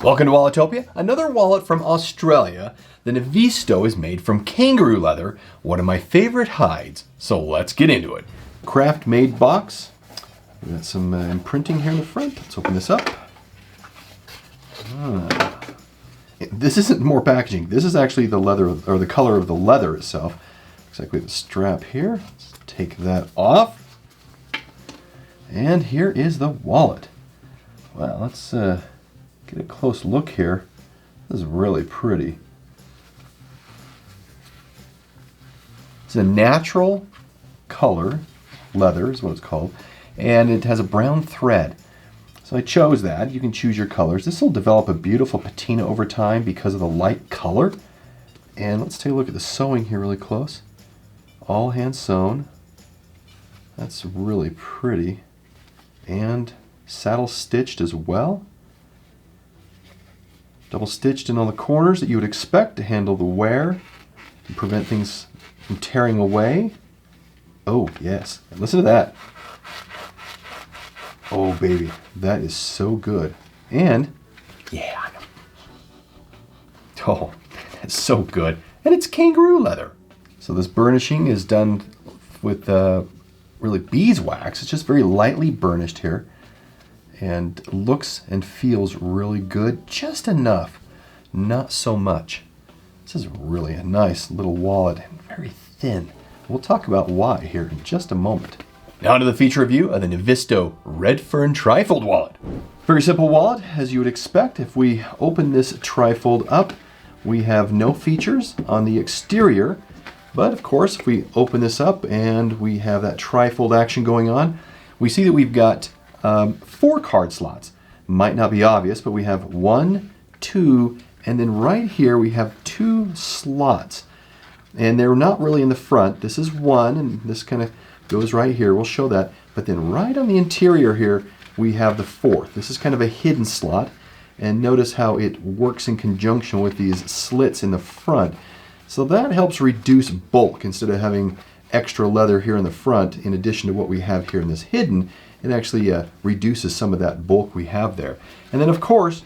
Welcome to Walletopia, another wallet from Australia. The Nivisto is made from kangaroo leather, one of my favorite hides. So let's get into it. Craft made box. We got some imprinting here in the front. Let's open this up. This isn't more packaging. This is actually the leather, or the color of the leather itself. Looks like we have a strap here. Let's take that off. And here is the wallet. Wow, let's get a close look here. This is really pretty. It's a natural color, leather is what it's called, and it has a brown thread. So I chose that. You can choose your colors. This will develop a beautiful patina over time because of the light color. And let's take a look at the sewing here really close. All hand sewn. That's really pretty. And saddle stitched as well. Double stitched in all the corners that you would expect to handle the wear and prevent things from tearing away. Oh yes, and listen to that. Oh baby, that is so good. And yeah, oh, that's so good. And it's kangaroo leather. So this burnishing is done with really beeswax. It's just very lightly burnished here. And looks and feels really good, just enough, not so much. This is really a nice little wallet and very thin. We'll talk about why here in just a moment. Now to the feature review of the Nivisto Redfern Trifold wallet. Very simple wallet, as you would expect. If we open this trifold up, we have no features on the exterior. But of course, if we open this up and we have that trifold action going on, we see that we've got 4 card slots. Might not be obvious, but we have 1, 2, and then right here we have 2 slots. And they're not really in the front. This is 1, and this kind of goes right here. We'll show that. But then right on the interior here, we have the 4th. This is kind of a hidden slot. And notice how it works in conjunction with these slits in the front. So that helps reduce bulk. Instead of having extra leather here in the front, in addition to what we have here in this hidden, it actually reduces some of that bulk we have there. And then of course,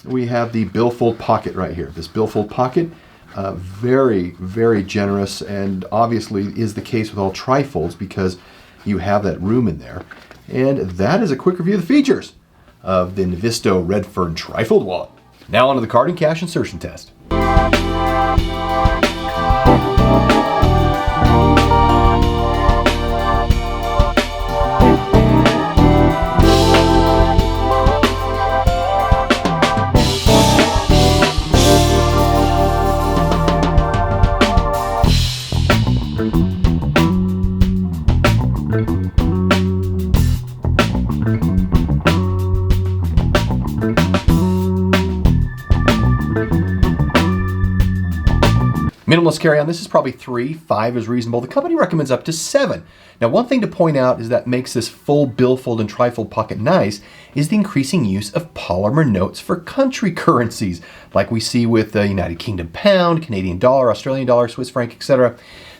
we have the billfold pocket right here. This billfold pocket, very, very generous, and obviously is the case with all trifolds because you have that room in there. And that is a quick review of the features of the Nivisto Redfern Trifold wallet. Now onto the card and cash insertion test. Minimalist carry on, this is probably 3, 5 is reasonable. The company recommends up to 7. Now one thing to point out is that makes this full billfold and trifold pocket nice is the increasing use of polymer notes for country currencies, like we see with the United Kingdom pound, Canadian dollar, Australian dollar, Swiss franc, etc.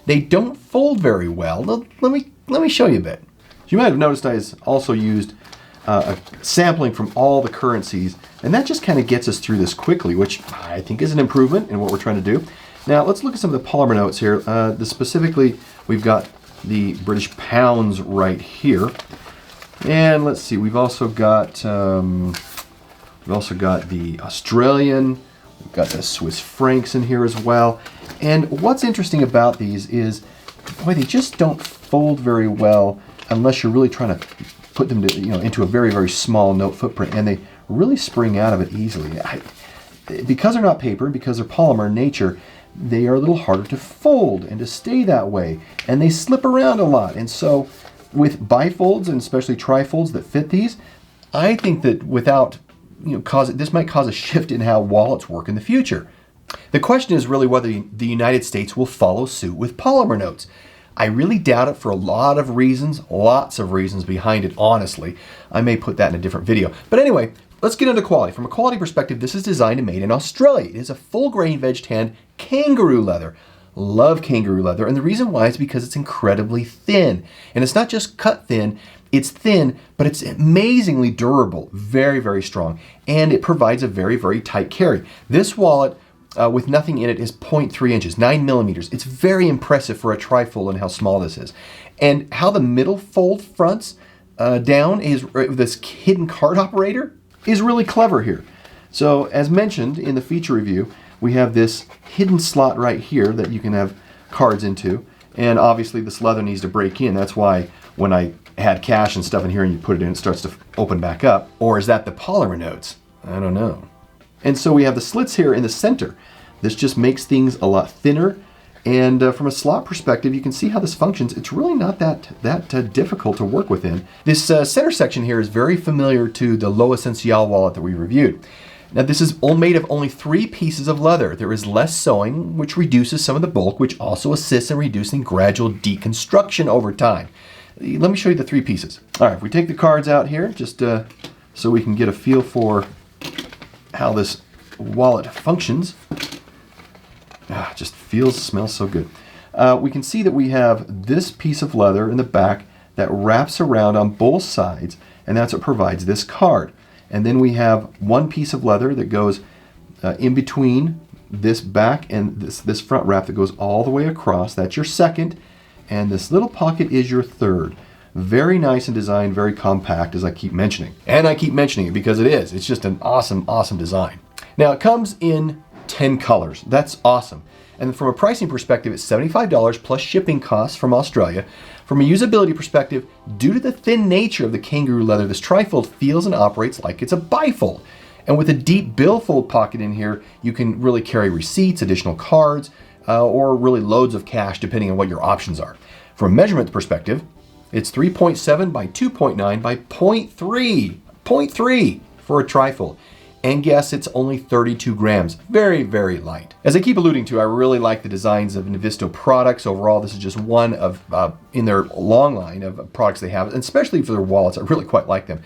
They don't fold very well. Let me show you a bit. You might have noticed I also used a sampling from all the currencies, and that just kind of gets us through this quickly, which I think is an improvement in what we're trying to do. Now let's look at some of the polymer notes here. Specifically, we've got the British pounds right here, and let's see. We've also got the Australian. We've got the Swiss francs in here as well. And what's interesting about these is, boy, they just don't fold very well unless you're really trying to put them to, into a very, very small note footprint, and they really spring out of it easily. Because they're not paper, because they're polymer in nature, they are a little harder to fold and to stay that way, and they slip around a lot. And so with bifolds and especially trifolds that fit these, I think that without, this might cause a shift in how wallets work in the future. The question is really whether the United States will follow suit with polymer notes. I really doubt it for a lot of reasons, lots of reasons behind it, honestly. I may put that in a different video. But anyway, let's get into quality. From a quality perspective, this is designed and made in Australia. It is a full grain veg tanned kangaroo leather. love kangaroo leather, and the reason why is because it's incredibly thin. And it's not just cut thin, it's thin, but it's amazingly durable, very, very strong, and it provides a very, very tight carry. This wallet with nothing in it is 0.3 inches, 9 millimeters. It's very impressive for a trifold and how small this is. And how the middle fold fronts down is this hidden card operator is really clever here. So as mentioned in the feature review, we have this hidden slot right here that you can have cards into. And obviously this leather needs to break in. That's why when I had cash and stuff in here and you put it in, it starts to open back up. Or is that the polymer nodes? I don't know. And so we have the slits here in the center. This just makes things a lot thinner. And from a slot perspective, you can see how this functions. It's really not that difficult to work within. This center section here is very familiar to the Lo Essential wallet that we reviewed. Now this is all made of only 3 pieces of leather. There is less sewing, which reduces some of the bulk, which also assists in reducing gradual deconstruction over time. Let me show you the 3 pieces. All right, if we take the cards out here, just so we can get a feel for how this wallet functions. Just smells so good. We can see that we have this piece of leather in the back that wraps around on both sides, and that's what provides this card. And then we have one piece of leather that goes in between this back and this front wrap that goes all the way across. That's your second. And this little pocket is your third. Very nice in design, very compact, as I keep mentioning. And I keep mentioning it because it is. It's just an awesome, awesome design. Now it comes in 10 colors. That's awesome. And from a pricing perspective, it's $75 plus shipping costs from Australia. From a usability perspective, due to the thin nature of the kangaroo leather, this trifold feels and operates like it's a bifold. And with a deep billfold pocket in here, you can really carry receipts, additional cards, or really loads of cash depending on what your options are. From a measurement perspective, it's 3.7 by 2.9 by 0.3 for a trifold. And guess it's only 32 grams. Very, very light. As I keep alluding to, I really like the designs of Nivisto products. Overall, this is just one of, in their long line of products they have, and especially for their wallets, I really quite like them.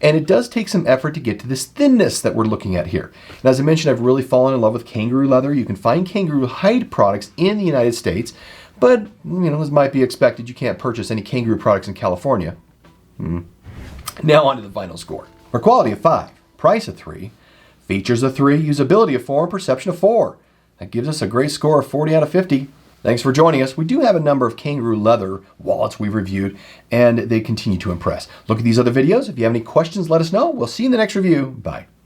And it does take some effort to get to this thinness that we're looking at here. And as I mentioned, I've really fallen in love with kangaroo leather. You can find kangaroo hide products in the United States, but, as might be expected, you can't purchase any kangaroo products in California. Now on to the final score. For quality of 5. Price of 3, features of 3, usability of 4, and perception of 4. That gives us a great score of 40 out of 50. Thanks for joining us. We do have a number of kangaroo leather wallets we've reviewed, and they continue to impress. Look at these other videos. If you have any questions, let us know. We'll see you in the next review. Bye.